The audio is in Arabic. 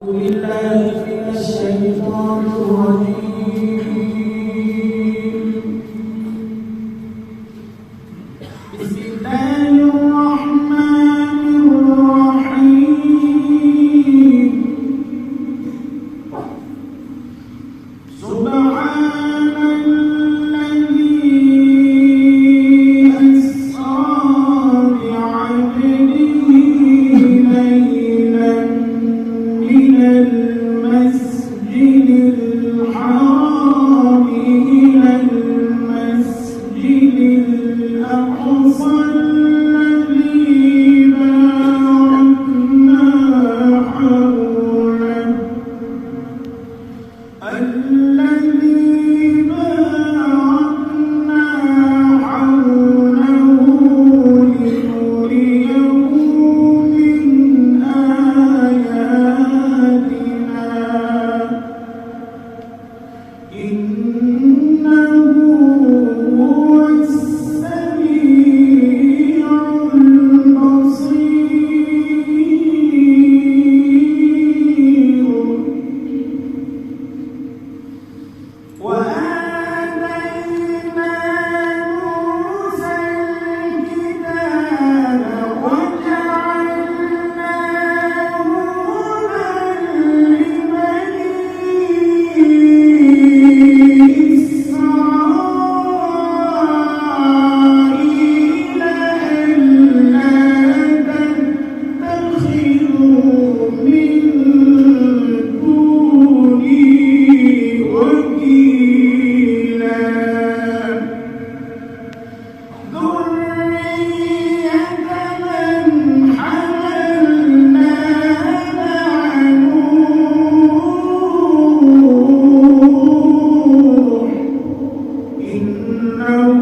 بالله من الشيطان الرجيم. بسم الله الرحمن الرحيم. سبحان الذي أسرى بعبده ليلا من المسجد الحرام إلى المسجد الأقصى الذي باركنا حوله لنريه من آياتنا إنه هو السميع البصير. وآتينا موسى الكتاب وجعلناه هدى لبني إسرائيل ألا تتخذوا من دوني وكيلا ذرية من حملنا مع نوح إنه